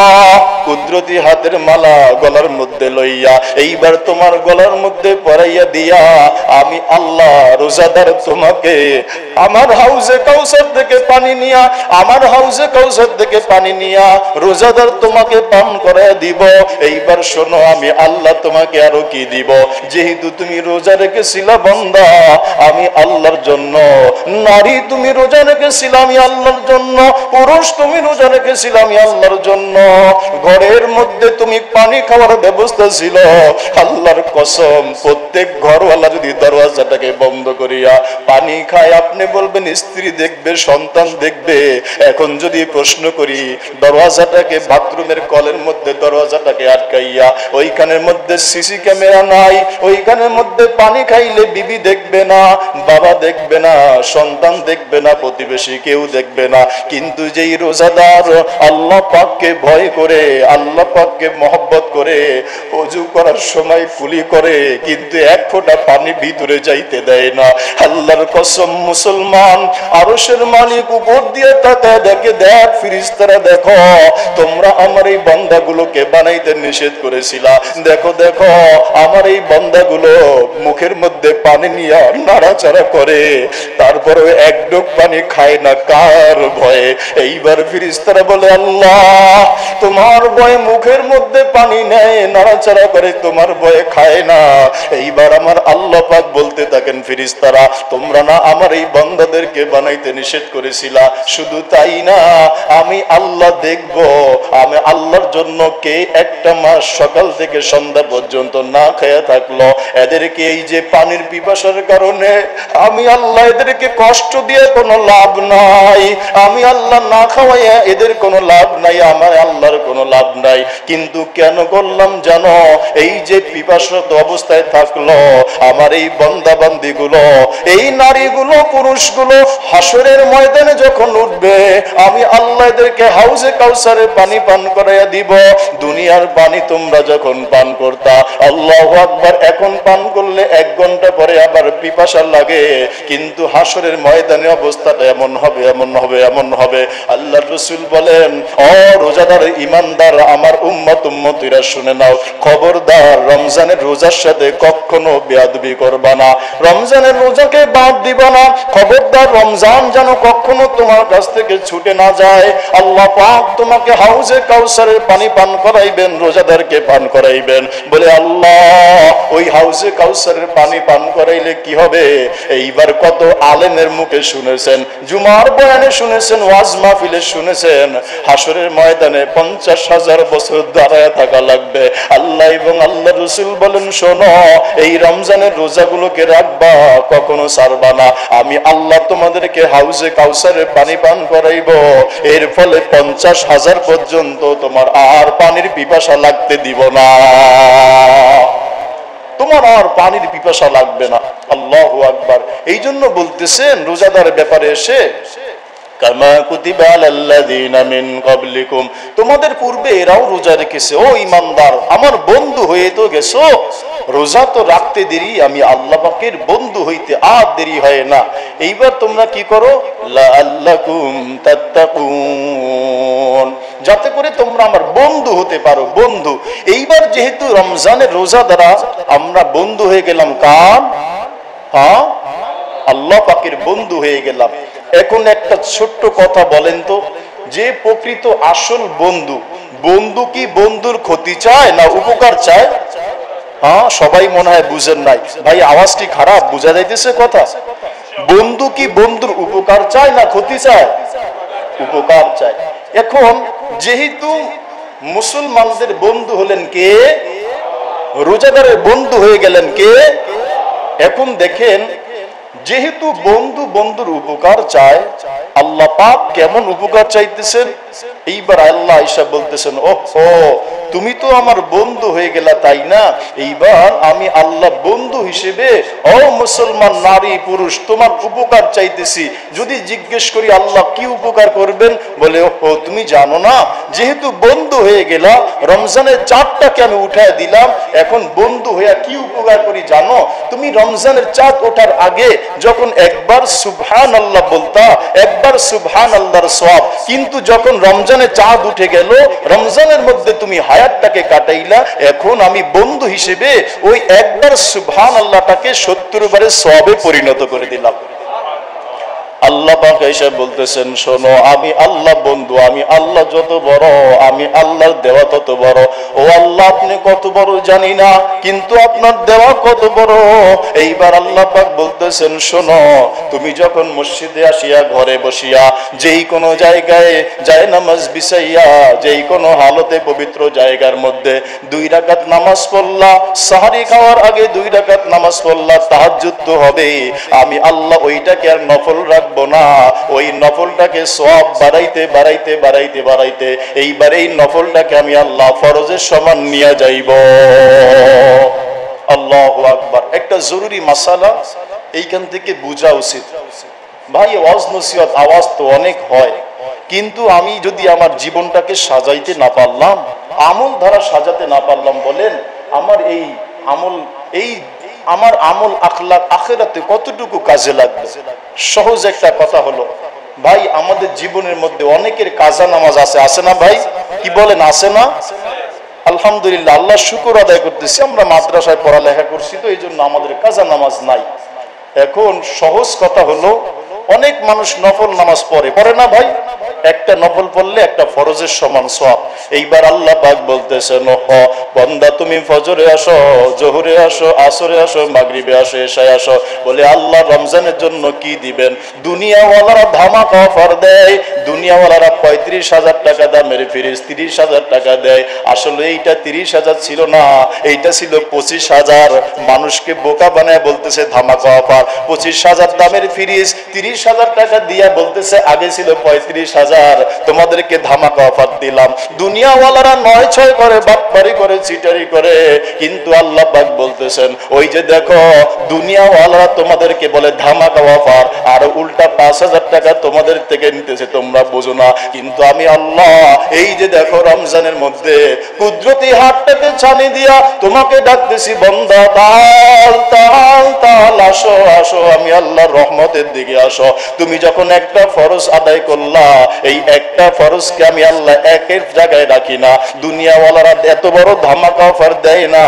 কুদরতি হাতের মালা গলার মধ্যে লইয়া এইবার তোমার গলার মধ্যে পরাইয়া দিয়া আমি আল্লাহ রোজাদার তোমাকে আমার হাউজে কাউসার থেকে পানি নিয়া, আমার হাউজে কাউসার থেকে পানি নিয়া রোজাদার তোমাকে পান করায় দিব। এইবার শোনো, আমি আল্লাহ তোমাকে আরো কি দিব? যেহেতু তুমি রোজা রেখেছিলা বান্দা আমি আল্লাহর জন্য, নারী তুমি রোজা রেখেছিলা আমি আল্লাহর জন্য, পুরুষ তুমি রোজা রেখেছিলা আমি আল্লাহর জন্য, ঘরের মধ্যে তুমি পানি খাওয়ার ব্যবস্থা ছিল, আল্লাহর কসম প্রত্যেক ঘরওয়ালা যদি দরওয়াজাটাকে বন্ধ করিয়া পানি খায়, আপনি বলবেন স্ত্রী দেখবে, সন্তান দেখবে। এখন যদি প্রশ্ন করি, দরওয়াজাটাকে বাথরুমের কলের মধ্যে দরওয়াজাটাকে আটকাইয়া ওইখানের মধ্যে সিসি ক্যামেরা নাই, ওইখানের মধ্যে পানি খাইলে বিবি দেখবে না, বাবা দেখবে না, সন্তান দেখবে না, প্রতিবেশী কেউ দেখবে না। কিন্তু যেই রোজাদার আল্লাহ পাককে ভয় করে, আল্লাহ পাককে মহব্বত করে ওযু করার সময় কুলি করে, কিন্তু 1 ফোঁটা পানি ভিতরে যাইতে দেয় না, আল্লাহর কসম মুসলমান আরশের মালিক উপর দিয়ে তাকায় দেখে, দেখ ফেরেশতারা দেখো তোমরা আমার এই বান্দাগুলোকে বানাইতে নিষেধ করেছিলা, দেখো দেখো আমার এই বান্দাগুলো মুখের মধ্যে পানি নিয়ে নাড়াচাড়া করে, তারপরে 1 ঢোক পানি খায় না, কার ভয়ে? এইবার ফেরেশতারা বলে আল্লাহ তোমার ভয়ে মুখের মধ্যে পানি নেয়, নাড়াচাড়া করে, তোমার ভয়ে খায় না। এইবার আমার আল্লাহ পাক বলতে থাকেন, ফেরেশতারা তোমরা না আমার এই বান্দাদেরকে বানাইতে নিষেধ করেছিলা, শুধু তাই না আমি আল্লাহ দেখব আমি আল্লাহর জন্য কে একটা মাস সকাল থেকে সন্ধ্যা পর্যন্ত না খেয়ে থাকলো, এদেরকে এই যে পানির পিপাসার কারণে আমি আল্লাহ এদেরকে কষ্ট দিয়ে কোনো লাভ নাই, আমি আল্লাহ না খাওয়াইয়া এদের কোনো লাভ নাই, আমার আল্লাহর কোনো লাভ নাই। কিন্তু কেন করলাম জানো? এই যে পিপাসরত অবস্থায় থাকলো আমার এই বান্দা বান্দীগুলো, এই নারীগুলো, পুরুষগুলো হাসরের ময়দানে যখন উঠবে আমি আল্লাহ এদেরকে হাউজে কাউসারে পানি পান করাইয়া দিব। দুনিয়ার পানি তোমরা যখন পান করতা, আল্লাহু আকবার, এখন পান করলে 1 ঘন্টা পরে আবার পিপাসা লাগে, কিন্তু হাসরের ময়দানে অবস্থাটা এমন হবে, এমন হবে, এমন হবে। আল্লাহর রাসূল বলেন, ও রোজাদার ইমানদার আমার উম্মতিরা শুনে নাও, খবরদার রমজানের রোজার সাথে কখনো বেয়াদবি করবা না, রমজানের রোজাকে বাদ দিবা না, খবরদার রমজান যেন কখনো তোমার কাছ থেকে ছুটে না যায়। আল্লাহ পাক তোমাকে হাউজে কাউসারের পানি পান করাইবেন, রোজাদারকে পান করাইবেন। বলে আল্লাহ ওই হাউজে কাউসারের পানি পান করাইলে কি হবে? এইবার কত আলেমের মুখে শুনেছেন, জুমার বয়ানে শুনেছেন, ওয়াজ মাহফিলে শুনেছেন, হাসরের ময়দানে 50,000 বছর দাঁড়ায় থাকা লাগবে। আল্লাহ এবং আল্লাহ রাসূল বলেন, শোনো এই রমজানের রোজাগুলোকে রাখবা, কখনো ছাড়বা না, আমি আল্লাহ তোমাদেরকে হাউজে কাউসারের পানি পান করাইব, এর ফলে 50,000 পর্যন্ত তোমার আর পানির পিপাসা লাগতে দিব না, তোমার আর পানির পিপাসা লাগবে না। আল্লাহু আকবার। এই জন্য বলতেছেন রোজাদারের ব্যাপারে এসে, কামা কুতিবা আলাল্লাযিনা মিন ক্বাবলিকুম, তোমাদের পূর্বে এরাও রোজা রেখেছে, ও ঈমানদার আমার বন্ধু হয়ে তো গেছো, রোজা তো রাখতে দেরি, আমি আল্লাহ পাকের বন্ধু হইতে আর দেরি হয় না। এইবার তোমরা কি করো? লাআল্লাকুম তাত্তাকুন, যাতে করে তোমরা আমার বন্ধু হতে পারো, বন্ধু। এইবার যেহেতু রমজানের রোজা দ্বারা আমরা বন্ধু হয়ে গেলাম কার? হ্যাঁ, আল্লাহ পাকের বন্ধু হয়ে গেলাম। এখন একটা ছোট্ট কথা বলেন তো, যে প্রকৃত আসল বন্ধু, বন্ধু কি বন্ধুর ক্ষতি চায় না উপকার চায়? হ্যাঁ, সবাই মনে হয় বুঝেন নাই ভাই, আওয়াজটি খারাপ, বুঝা যাইতেছে কথা? বন্ধু কি বন্ধুর উপকার চায় না ক্ষতি চায়? উপকার চায়। এখন যেহেতু মুসলমানদের বন্ধু হলেন কে? রোজাদারের বন্ধু হয়ে গেলেন কে? এখন দেখেন, যেহেতু বন্ধু বন্ধুর উপকার চায়, আল্লাহ পাক কেমন উপকার চাইতেছেন? এইবার আল্লাহ আয়েশা বলতেছেন, ওহো তুমি তো আমার বন্ধু হয়ে গেলা তাই না, এইবার আমি আল্লাহ বন্ধু হিসেবে ও মুসলমান নারী পুরুষ তোমার উপকার চাইতেছি। যদি জিজ্ঞেস করি আল্লাহ কি উপকার করবেন, বলে ওহো তুমি জানো না, যেহেতু বন্ধু হয়ে গেলা, রমজানের চাঁদটাকে আমি উঠায় দিলাম, এখন বন্ধু হইয়া কি উপকার করি জানো? তুমি রমজানের চাঁদ ওঠার আগে যখন একবার সুবহানাল্লাহ বলতা, একবার সুবহানাল্লাহর সওয়াব, কিন্তু যখন রমজানের চাঁদ উঠে গেল, রমজানের মধ্যে তুমি হায়াতটাকে কাটাইলা, এখন আমি বন্ধু হিসেবে ওই একবার সুবহানাল্লাহটাকে 70 বারের সওয়াবে পরিণত করে দিলাম। আল্লাহ পাক এসে বলতেছেন, শোনো আমি আল্লাহ বন্ধু, আমি আল্লাহ যত বড়, আমি আল্লাহর দেওয়া তত বড়। ও আল্লাহ আপনি কত বড় জানি না, কিন্তু আপনার দেওয়া কত বড়। এইবার আল্লাহ পাক বলতেছেন, শোনো তুমি যখন মসজিদে আসিয়া ঘরে বসিয়া যেই কোনো জায়গায় জায়নামাজ বিছাইয়া যেই কোনো হালতে পবিত্র জায়গার মধ্যে 2 রাকাত নামাজ পড়লা, সাহারি খাওয়ার আগে 2 রাকাত নামাজ পড়লা, তাহাজ্জুদ তো হবে, আমি আল্লাহ ওইটাকে আর নফল রাখবো না, ওই নফলটাকে সওয়াব বাড়াইতে বাড়াইতে বাড়াইতে বাড়াইতে এইবার এই নফলটাকে আমি আল্লাহ ফরজের সমান নিয়ে যাইব। আল্লাহু আকবার। একটা জরুরি মাসালা এইখান থেকে বোঝা উচিত ভাই, ওয়াজ নসিহত আওয়াজ তো অনেক হয়, কিন্তু আমি যদি আমার জীবনটাকে সাজাইতে না পারলাম, আমল ধারা সাজাতে না পারলাম, বলেন আমার এই আমল, এই আমার আমল আখলাক আখিরাতে কতটুকু কাজে লাগবে? সহজ একটা কথা হলো ভাই, আমাদের জীবনের মধ্যে অনেকের কাজা নামাজ আছে, আছে না ভাই? কি বলেন, আছে না? আলহামদুলিল্লাহ, আল্লাহ শুকর আদায় করতেছি, আমরা মাদ্রাসায় পড়ালেখা করছি তো এই জন্য আমাদের কাজা নামাজ নাই। এখন সহজ কথা হলো, অনেক মানুষ নফল নামাজ পড়ে, পড়ে না ভাই? একটা নফল পড়লে একটা ফরজের সমান সওয়াব। এইবার আল্লাহ পাক বলতেছেন, ও বান্দা তুমি ফজরে আসো, জোহরে আসো, আসরে আসো, মাগরিবে আসো, এশায় আসো। বলে আল্লাহ রমজানের জন্য কি দিবেন? দুনিয়াওয়ালারা ধামাকা অফার দেয়, দুনিয়াওয়ালারা 35,000 টাকা দামের ফ্রিজ 30,000 টাকা দেয়। আসলে এইটা 30,000 ছিল না, এইটা ছিল 25,000। মানুষকে বোকা বানায় বলতেছে ধামাকা অফার। 25,000 দামের ফ্রিজ 30,000 টাকা দিয়া বলতেছে আগে ছিল 35,000, তোমাদেরকে ধামাকা অফার দিলাম। দুনিয়াওয়ালারা 9-6 করে, বাটপারি করে, চিটারি করে, কিন্তু আল্লাহ পাক বলতেছেন ওই যে দেখো দুনিয়াওয়ালারা তোমাদেরকে বলে ধামাকা অফার, আর উল্টা 5,000 টাকা তোমাদের থেকে নিতেছে, তোমরা বোঝো না। কিন্তু আমি আল্লাহ এই যে দেখো রমজানের মধ্যে কুদরতি হাতটাকে ছানি দিয়া তোমাকে ডাকতেছি, বান্দা তাল তাল তাল, আসো আসো, আমি আল্লাহর রহমতের দিকে আসো। তুমি যখন একটা ফরজ আদায় করলা, এই একটা ফরজকে আমি আল্লাহ একের জায়গায় রাখি না, দুনিয়াওয়ালারা এত বড় ধামাকা অফার দেয় না।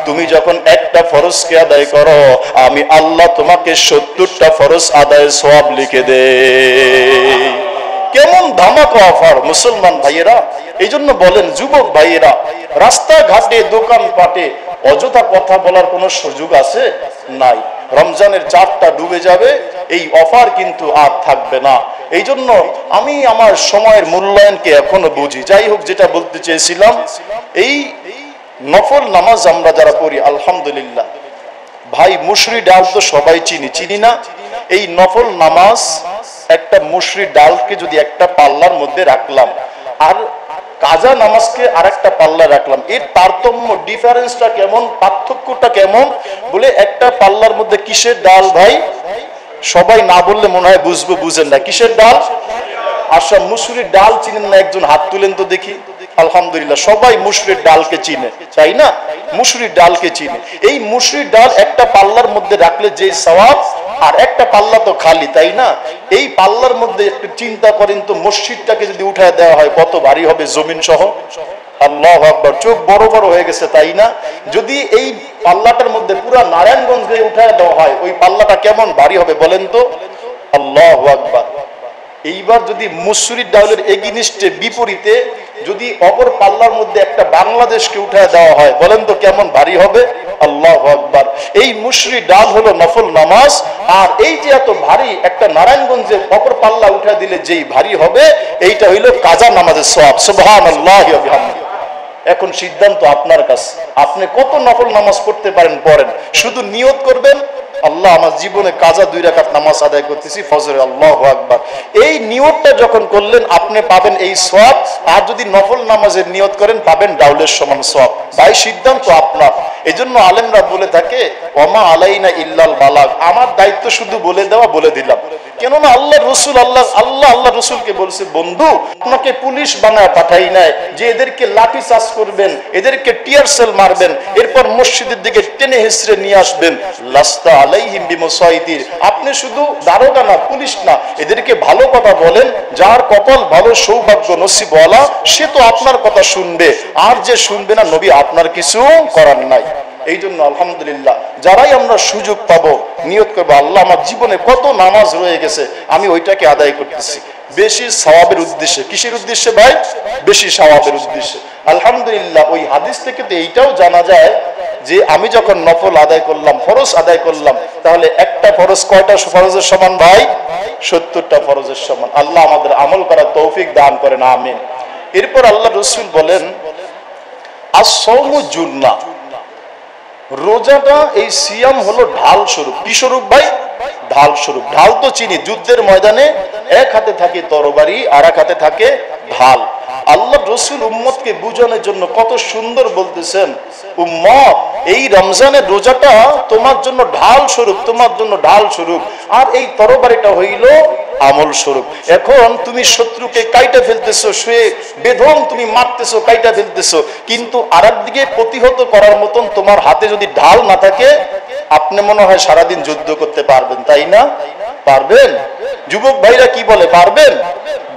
তুমি যখন একটা ফরজকে আদায় করো, আমি আল্লাহ তোমাকে 70টা ফরজ আদায়ের সওয়াব লিখে দেই। কেমন ধামাকা অফার মুসলমান ভাইয়েরা! এই জন্য বলেন যুবক ভাইয়েরা, রাস্তাঘাটে দোকান পাটে অযথা কথা বলার কোনো সুযোগ আছে? নাই। রমজানের চাঁদটা ডুবে যাবে, এই অফার কিন্তু আর থাকবে না। এই জন্য আমি আমার সময়ের মূল্যায়নকে এখনো বুঝি। যাই হোক, যেটা বলতে চেয়েছিলাম, এই নফল নামাজ আমরা যারা পড়ি আলহামদুলিল্লাহ, ভাই মুসরি ডাল তো সবাই চিনি না? এই নফল নামাজ একটা মুসরি ডালকে যদি একটা পাল্লার মধ্যে রাখলাম আর কাজা নামাজকে আর একটা পাল্লা রাখলাম, এর তারতম্য ডিফারেন্সটা কেমন, পার্থক্যটা কেমন? বলে একটা পাল্লার মধ্যে কিসের ডাল ভাই? সবাই না বললে মনে হয় বুঝবো, বুঝেন না। কিসের ডাল? আচ্ছা, মুসুরির ডাল চিনেন না? একজন হাত তুলেন তো দেখি। আলহামদুলিল্লাহ, সবাই মুসুরির ডালকে চিনে, তাই না? মুসুরির ডালকে চিনে। এই মুসুরির ডাল একটা পাল্লার মধ্যে রাখলে যে সওয়াব, আর একটা পাল্লা তো খালি, তাই না? এই পাল্লার মধ্যে একটু চিন্তা করেন তো, মসজিদটাকে যদি উঠায় দেওয়া হয় কত ভারী হবে জমিন সহ। আল্লাহু আকবার, চোখ বড় বড় হয়ে গেছে, তাই না? যদি এই পাল্লাটার মধ্যে পুরা নারায়ণগঞ্জকে উঠায় দেওয়া হয়, ওই পাল্লাটা কেমন ভারী হবে বলেন তো? আল্লাহু আকবার। এইবার যদি মুসুরির ডালের এগেইনস্টে, বিপরীতে যদি অপর পাল্লার মধ্যে একটা বাংলাদেশকে উঠায় দেওয়া হয়, বলেন তো কেমন ভারী হবে? আল্লাহু আকবার। এই মুসুরির ডাল হলো নফল নামাজ, আর এই যে এত ভারী একটা নারায়ণগঞ্জে অপর পাল্লা উঠায় দিলে যেই ভারী হবে, এইটা হইল কাজা নামাজের সওয়াব। সুবহানাল্লাহি ওয়া বিহামদিহি। এখন সিদ্ধান্ত আপনার কাছে, আপনি কত নফল নামাজ পড়তে পারেন পড়েন, শুধু নিয়ত করবেন আল্লাহ আমার জীবনে কাজা 2 রাকাত নামাজ আদায় করতেছি ফজরে। আল্লাহু আকবার। এই নিয়তটা যখন করলেন আপনি পাবেন এই সওয়াব, আর যদি নফল নামাজের নিয়ত করেন পাবেন ডাউলের সমান সওয়াব। ভাই সিদ্ধান্ত আপনার। এজন্য আলেমরা বলে থাকে ওমা আলাইনা ইল্লাল বালাগ, আমার দায়িত্ব শুধু বলে দেওয়া, বলে দিলাম। কেননা আল্লাহ রসুল আল্লাহ রসুলকে বলছে, বন্ধু আপনাকে পুলিশ বানায় পাঠাই নাই যে এদেরকে লাঠি চার্জ করবেন, এদেরকে টিয়ার সেল মারবেন, এরপর মসজিদের দিকে টেনে হেসড়ে নিয়ে আসবেন। লাস্তা আলাইহিম বিমুসাইতির, আপনি শুধু দারোগা না, পুলিশ না, এদেরকে ভালো কথা বলেন। যার কপাল ভালো, সৌভাগ্য নসিবওয়ালা, সে তো আপনার কথা শুনবে, আর যে শুনবে না, নবী আপনার কিছু করার নাই। এই জন্য আলহামদুলিল্লাহ, যারাই আমরা সুযোগ পাবো নিয়ত করবো আল্লাহ আমার জীবনে কত নামাজ রয়ে গেছে, আমি ওইটাকে আদায় করতেছি বেশি সওয়াবের উদ্দেশ্যে। কিসের উদ্দেশ্যে ভাই? বেশি সওয়াবের উদ্দেশ্যে। আলহামদুলিল্লাহ, ওই হাদিস থেকে তো এইটাও জানা যায় যে আমি যখন নফল আদায় করলাম, ফরজ আদায় করলাম, তাহলে একটা ফরজ কয়টা ফরজের সমান ভাই? 70টা ফরজের সমান। আল্লাহ আমাদের আমল করার তৌফিক দান করেন, আমিন। এরপর আল্লাহ রসুল বলেন আস-সাওমু জুন্নাহ, রোজাটা এই সিয়াম হলো ঢাল স্বরূপ। কি স্বরূপ ভাই? ঢাল স্বরূপ। ঢাল তো চিনি, যুদ্ধের ময়দানে এক হাতে থাকে তরবারি, আর এক হাতে থাকে ঢাল। আল্লাহ রসুল উম্মতকে বুঝানোর জন্য কত সুন্দর বলতেছেন, উম্মত এই রমজানের রোজাটা তোমার জন্য ঢাল স্বরূপ, তোমার জন্য ঢাল স্বরূপ, আর এই তরবারিটা হইল আমল স্বরূপ। এখন তুমি শত্রুকে কাইটা ফেলতেছো, সে বেদম তুমি মারতেছো, কাইটা ফেলতেছো, কিন্তু আরেকদিকে প্রতিহত করার মতন তোমার হাতে যদি ঢাল না থাকে, আপনি মনে হয় সারাদিন যুদ্ধ করতে পারবেন, তাই না? পারবেন? যুবক ভাইরা কি বলে, পারবেন?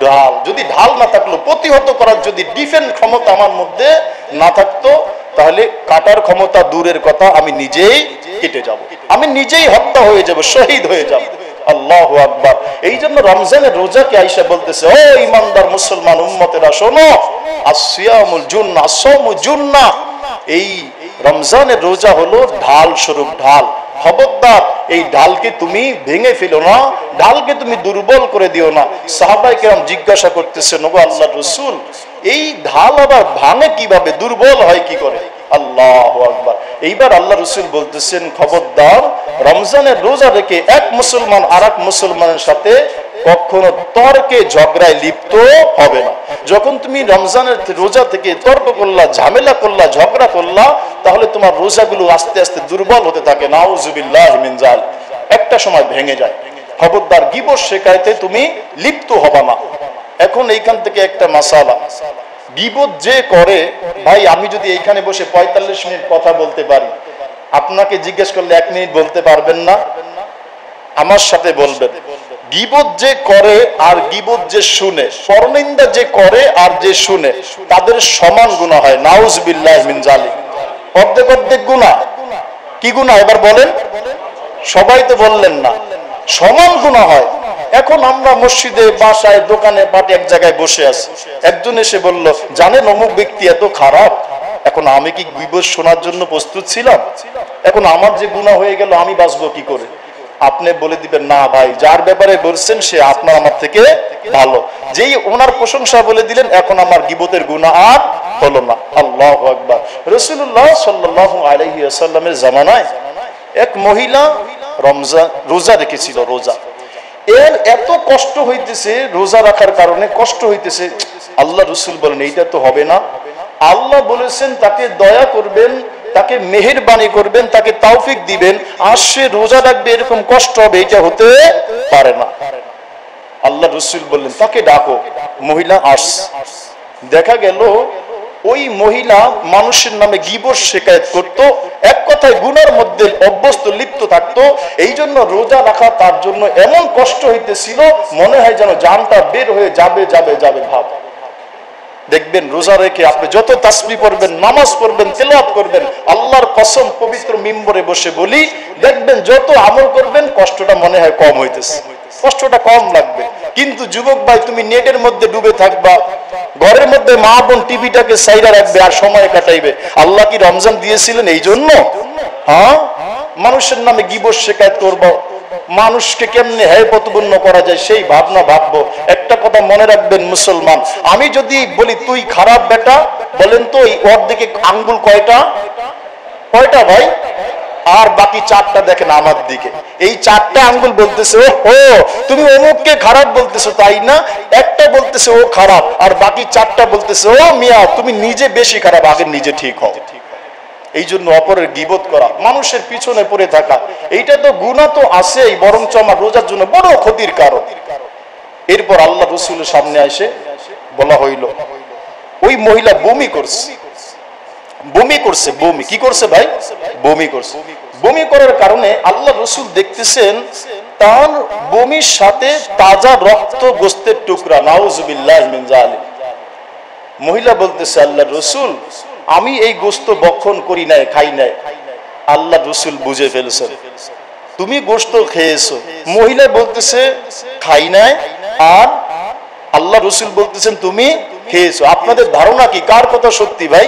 ঢাল যদি ঢাল না থাকলো, প্রতিহত করার যদি ডিফেন্স ক্ষমতা আমার মধ্যে না থাকতো, তাহলে কাটার ক্ষমতা দূরের কথা, আমি নিজেই কেটে যাব, আমি নিজেই হত্যা হয়ে যাব, শহীদ হয়ে যাব। আল্লাহু আকবার। এই জন্য রমজানের রোজাকে আয়েশা বলতেছে, ও ইমানদার মুসলমান উম্মতেরা শোনো, আসিয়ামুল জুন্নাহ, আসসাওমু জুন্নাহ। এই রমজানের রোজা হলো ঢাল স্বরূপ, ঢাল। খবরদার এই ঢালকে তুমি ভেঙে ফেলো না, ঢালকে তুমি দুর্বল করে দিও না। সাহাবায়ে কেরাম জিজ্ঞাসা করতেছেন, ওগো আল্লাহর রাসূল, এই ঢাল আবার ভাঙে কিভাবে, দুর্বল হয় কি করে? আল্লাহু আকবার। এইবার আল্লাহ রাসূল বলতেছেন, খবরদার রমজানের রোজা রেখে এক মুসলমান আরেক মুসলমানের সাথে কখনো তর্কে ঝগড়ায় লিপ্ত হবে না। যখন তুমি রমজানের রোজা থেকে তর্ক করলা, ঝামেলা করলা, ঝগড়া করলা, তাহলে তোমার রোজাগুলো আস্তে আস্তে দুর্বল হতে থাকে। নাউজুবিল্লাহি মিন যালিক, একটা সময় ভেঙে যায়। খবরদার গীবত শিকায়েতে তুমি লিপ্ত হবা না। এখন এইখান থেকে একটা মাসালা, গীবত যে করে, ভাই আমি যদি এইখানে বসে 45 মিনিট কথা বলতে পারি, আপনাকে জিজ্ঞেস করলে 1 মিনিট বলতে পারবেন না? আমার সাথে বলবেন, গীবত যে করে আর গীবত যে শুনে, পরনিন্দা যে করে আর যে শুনে, তাদের সমান গুনাহ হয়। নাউজুবিল্লাহি মিন যালিক। অর্ধেক অর্ধেক গুনাহ। কি গুনাহ এবার বলেন? সবাই তো বললেন না, সমান গুনাহ হয়। এখন আমরা মসজিদে, বাসায়, দোকানে, পাটে এক জায়গায় বসে আছি, একজন এসে বলল, জানেন অমুক ব্যক্তি এত খারাপ। এখন আমি কি গীবত শোনার জন্য প্রস্তুত ছিলাম? এখন আমার যে গুনাহ হয়ে গেল, আমি বাঁচবো কি করে? আপনি বলে দিবেন, না ভাই, যার ব্যাপারে বলছেন সে আপনার আমার থেকে ভালো। যেই ওনার প্রশংসা বলে দিলেন, এখন আমার গীবতের গুনাহ আর হলো না। আল্লাহু আকবার। রাসূলুল্লাহ সাল্লাল্লাহু আলাইহি ওয়াসাল্লামের জামানায় এক মহিলা রোজা রেখেছিল। রোজা, এর এত কষ্ট হইতেছে, রোজা রাখার কারণে কষ্ট হইতেছে। আল্লাহ রাসূল বলেন, এইটা তো হবে না। আল্লাহ বলেছেন তাকে দয়া করবেন, তাকে মেহেরবানি করবেন, তাকে তৌফিক দিবেন, আর সে রোজা রাখবে, এরকম কষ্ট হবে, এটা হতে পারে না। আল্লাহ রাসূল বললেন, তাকে ডাকো। মহিলা দেখা গেল ওই মহিলা মানুষের নামে গীবত শিকায়েত করত, এক কথায় গুনার মধ্যে অভ্যস্ত, লিপ্ত থাকতো। এই জন্য রোজা রাখা তার জন্য এমন কষ্ট হইতেছিল, মনে হয় যেন জানটা বের হয়ে যাবে যাবে যাবে ভাব। দেখবেন রোজা রেখে আপনি যত তাসবিহ পড়বেন, নামাজ পড়বেন, তেলাওয়াত করবেন, আল্লাহর কসম পবিত্র মিম্বরে বসে বলি, দেখবেন যত আমল করবেন কষ্টটা মনে হয় কম হইতেছে, কষ্টটা কম লাগবে। কিন্তু যুবক ভাই, তুমি নেটের মধ্যে ডুবে থাকবা, ঘরের মধ্যে মা বোন টিভিটাকে সাইরা রাখবে আর সময় কাটাইবে। আল্লাহ কি রমজান দিয়েছিলেন এই জন্য? হ্যাঁ, মানুষের নামে গীবত শিকায়েত করবো, মানুষকে কেমনে হেয়প্রতিপন্ন করা যায় সেই ভাবনা ভাববো। একটা কথা মনে রাখবেন মুসলমান, আমি যদি বলি তুই খারাপ বেটা, বলেন তো এই ওর দিকে আঙ্গুল কয়টা? কয়টা ভাই? আর বাকি 4টা দেখেন আমার দিকে। এই 4টা আঙ্গুল বলতেছে ও তুমি অমুককে খারাপ বলতেছো, তাই না? একটা বলতেছে ও খারাপ, আর বাকি 4টা বলতেছে ও মিয়া তুমি নিজে বেশি খারাপ, আগে নিজে ঠিক হও। এই জন্য অপরের গীবত করা, মানুষের পিছনে পড়ে থাকা, এইটা তো গুনাহ তো আছেই, বরঞ্চ আমার রোজার জন্য বড় ক্ষতির কারণ। এরপর আল্লাহ রাসূলের সামনে এসে বলা হইল, ওই মহিলা বমি করছে। বমি করছে, বমি কি করছে ভাই? বমি করছে। বমি করার কারণে আল্লাহ রাসূল দেখতেছেন তার বমির সাথে তাজা রক্ত, গোশতের টুকরা। নাউজুবিল্লাহি মিন যালিক। মহিলা বলতেছে, আল্লাহ রাসূল, আমি এই গোশত ভক্ষণ করি নাই, খাই নাই। আল্লাহ রাসূল বুঝে ফেলছেন তুমি গোশত খেয়েছো। মহিলা বলতেছে খাই নাই, আর আল্লাহ রাসূল বলতেছেন তুমি খেয়েছো। আপনাদের ধারণা কি কার কথা সত্যি ভাই?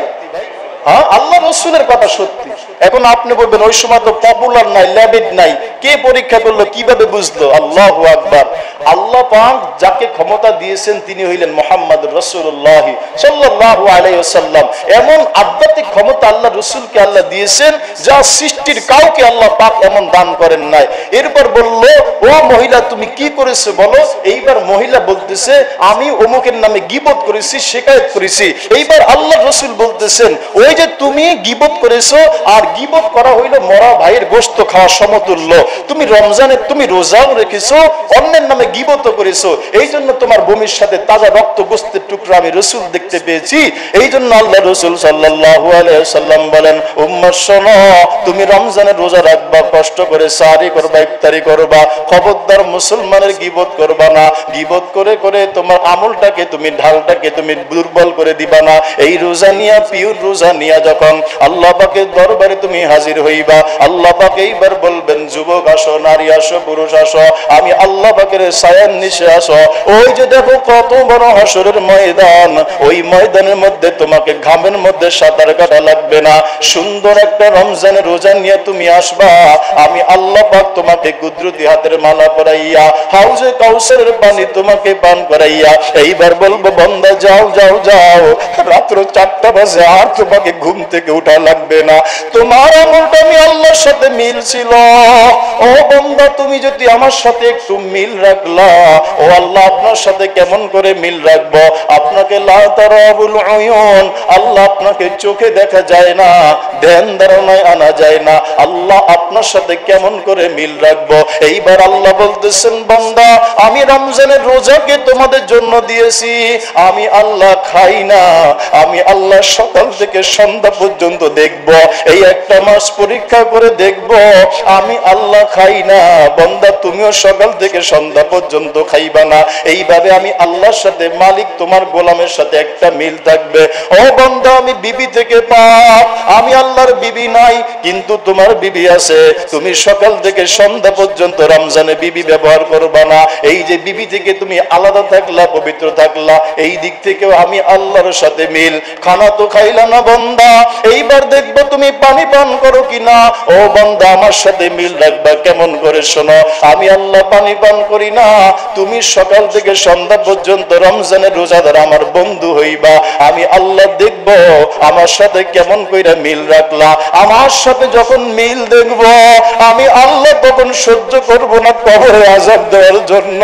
হ্যাঁ, আল্লাহ রাসূলের কথা সত্যি। এখন আপনি বলবেন ওই সময় তো পপুলার নাই, ল্যাবেট নাই, কে পরীক্ষা করলো, কিভাবে বুঝলো? আল্লাহু আকবার। আল্লাহ পাক যাকে ক্ষমতা দিয়েছেন তিনি হইলেন মুহাম্মদুর রাসূলুল্লাহ সাল্লাল্লাহু আলাইহি ওয়াসাল্লাম। এমন আধ্যাত্মিক ক্ষমতা আল্লাহ রাসূলকে আল্লাহ দিয়েছেন যা সৃষ্টির কাউকে আল্লাহ পাক এমন দান করেন নাই। এরপর বলল, ও মহিলা তুমি কি করেছো বলো। এইবার মহিলা বলতেছে, আমি অমুকের নামে গীবত করেছি, শিকায়েত করেছি। এইবার আল্লাহ রাসূল বলতেছেন, ওই যে তুমি গীবত করেছো, আর গীবত করা হইলো মরা ভাইয়ের গোশত খাওয়া সমতুল্য। তুমি রমজানে তুমি রোজাও রেখেছো, অন্যের নামে গীবত করেছো, এই জন্য তোমার বমির সাথে তাজা রক্ত, গোশতের টুকরা আমি রাসূল দেখতে পেয়েছি। এই জন্য আল্লাহ রাসূল সাল্লাল্লাহু আলাইহি ওয়াসাল্লাম বলেন, উম্মত শোনো, তুমি রমজানে রোজা রাখবা, কষ্ট করে সাহরি করবা, ইফতারি করবা, খবরদার মুসলমানের গীবত করবা না। গীবত করে করে তোমার আমলটাকে, তুমি ঢালটাকে তুমি দুর্বল করে দিবা না। এই রোজা নিয়া, পিওর রোজা নিয়া যখন আল্লাহ পাকের দরবারে তুমি হাজির হইবা, আল্লাহ পাক এইবার বলবেন, যুবক যুবক আসো, নারী আসো, পুরুষ আসো, আমি আল্লাহ পাকের ছায়ার নিচে আসো। ওই যে দেখো কত বড় হাসরের ময়দান, ওই ময়দানের মধ্যে তোমাকে ঘামের মধ্যে সাঁতার কাটা লাগবে না। সুন্দর একটা রমজানের রোজা নিয়ে তুমি আসবা, আমি আল্লাহ পাক তোমাকে কুদরতি হাতের মালা পরাইয়া হাউজে কাউসারের পানি তোমাকে পান করাইয়া এইবার বলবো বান্দা যাও যাও যাও, রাত্র 4টা বাজে আর তোমাকে ঘুম থেকে উঠা লাগবে না। তোমার আমলটা আমি আল্লাহর সাথে মিল ছিল। ও বান্দা তুমি যদি আমার সাথে একটু মিল রাখলা, ও আল্লাহ আপনার সাথে কেমন করে মিল রাখবো? আপনাকে লা তারাবুল উয়ুন, আল্লাহ আপনাকে চোখে দেখা যায় না, ধ্যান ধারণায় আনা যায় না, আল্লাহ আপনার সাথে কেমন করে মিল রাখবো? এইবার আল্লাহ বলতেছেন বান্দা আমি রমজানের রোজাকে তোমাদের জন্য দিয়েছি, আমি আল্লাহ খাই না, আমি আল্লাহ সকাল থেকে সন্ধ্যা পর্যন্ত দেখব, এই একটা মাস পরীক্ষা করে দেখব, আমি আল্লাহ খাই না। বান্দা তুমিও সকাল থেকে সন্ধ্যা পর্যন্ত খাইবা না। এইভাবে আমি আল্লাহর সাথে, মালিক তোমার গোলামের সাথে একটা মিল থাকবে। ও বান্দা আমি বিবি থেকে পাপ, আমি আল্লাহর বিবি নাই, কিন্তু তোমার বিবি আছে। তুমি সকাল থেকে সন্ধ্যা পর্যন্ত রমজানে বিবি ব্যবহার করবা না। এই যে বিবি থেকে তুমি আলাদা থাকলা, পবিত্র থাকলা, এই দিক থেকেও আমি আল্লাহর সাথে মিল। খানা তো খাইলা না বান্দা, এইবার দেখবো তুমি পানি পান করো কিনা। ও বান্দা আমার সাথে মিল রাখবা, কেমন করে শোনো, আমি আল্লাহ পানি পান করি না, তুমি সকাল থেকে সন্ধ্যা পর্যন্ত রমজানের রোজাদার আমার বন্ধু হইবা, আমি আল্লাহ দেখব আমার সাথে কেমন কইরা মিল রাখলা। আমার সাথে যখন মিল দেখব আমি আল্লাহ তখন সহ্য করব না কবরে আযাব দেওয়ার জন্য,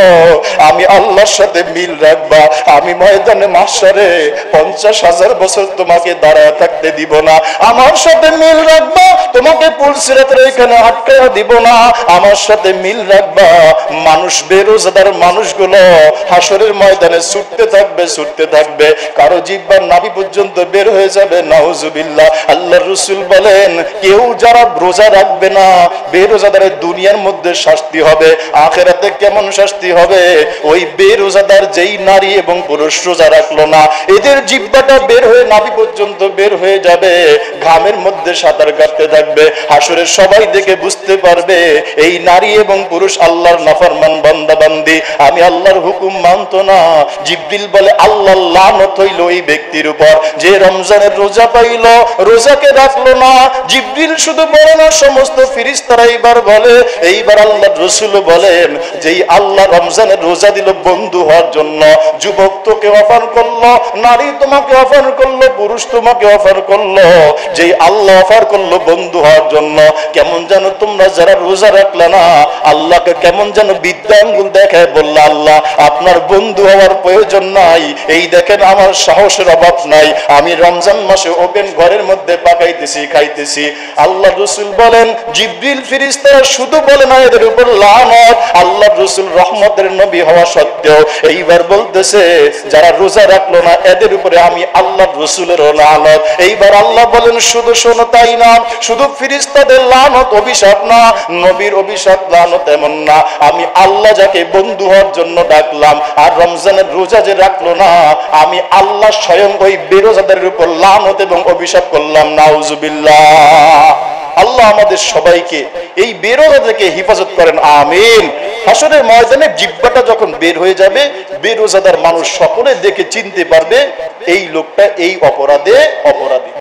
আমি আল্লাহর সাথে মিল রাখবা। আমি ময়দানে মাহশারে 50,000 বছর তোমাকে দাঁড়ায় থাকতে দিব না, আমার সাথে মিল রাখবা। তোমাকে পুলসিরাতের এখানে আটকায়া দিব না, আমার সাথে মিল রাখবা। মানুষ বেরোজাদার মানুষগুলো হাসরের ময়দানে ছুটতে থাকবে, ছুটতে থাকবে, কারো জিহ্বার নাভি পর্যন্ত বের হয়ে যাবে, নাউজুবিল্লাহ। আল্লাহর রাসূল বলেন কেউ যারা রোজা রাখবে না, বেরোজাদারের দুনিয়ার মধ্যে শাস্তি হবে, আখিরাতে কেমন শাস্তি হবে? ওই বেরোজাদার যেই নারী এবং পুরুষ রোজা রাখলো না, এদের জিহ্বাটা বের হয়ে নাভি পর্যন্ত বের হয়ে যাবে, ঘামের মধ্যে সাঁতার কাটতে থাকবে। হাসরের সবাই দেখে বুঝতে পারবে এই নারী এবং পুরুষ আল্লাহর নাফরমান বান্দা বান্দি, আমি আল্লাহর হুকুম মানতো না। জিবরিল বলে আল্লাহর লানত হইল ওই ব্যক্তির উপর যে রমজানের রোজা পাইল, রোজাকে রাখলো না। জিবরিল শুধু বলে না, সমস্ত ফেরেশতারা এইবার বলে। এইবার আল্লাহর রাসূল বলেন যেই আল্লাহ রমজানের রোজা দিল বন্ধু হওয়ার জন্য, যুবক তোকে অফার করলো, নারী তোমাকে অফার করলো, পুরুষ তোমাকে অফার করলো, যেই আল্লাহ অফার করলো বন্ধু হওয়ার জন্য, কেমন যেন তোমরা যারা রোজা রাখলে না, আল্লাহকে কেমন যেন বিদ্যা আঙ্গুল দেখায় বললো আল্লাহ আপনার বন্ধু হওয়ার প্রয়োজন নাই, এই দেখেন আমার সাহসের অভাব নাই, আমি রমজান মাসে ওপেন ঘরের মধ্যে পাকাইতেছি, খাইতেছি। আল্লাহ রাসূল বলেন জিবরিল ফেরেশতারা শুধু বলে না এদের উপর লানত, আল্লাহ রাসূল রহমতের নবী হওয়া সত্ত্বেও এইবার বলতেছে যারা রোজা রাখলো না এদের উপরে আমি আল্লাহ রাসূলের লানত। এইবার আল্লাহ বলেন শুধু শোনো তাই না, শুধু ফেরেশতাদের লানত অভিশাপ না, নবীর অভিশাপ লানত এমন না, আমি আল্লাহ যাকে বন্ধু হওয়ার জন্য ডাকলাম আর রমজানের রোজা যে রাখলো না, আমি আল্লাহ স্বয়ং ওই বেরোজাদারের উপর লানত এবং অভিশাপ করলাম, নাউজুবিল্লাহ। আল্লাহ আমাদের সবাইকে এই বেরোজা থেকে হেফাজত করেন, আমিন। হাসরের ময়দানে জিহ্বাটা যখন বের হয়ে যাবে, বেরোজাদার মানুষ সকলে দেখে চিনতে পারবে এই লোকটা এই অপরাধী।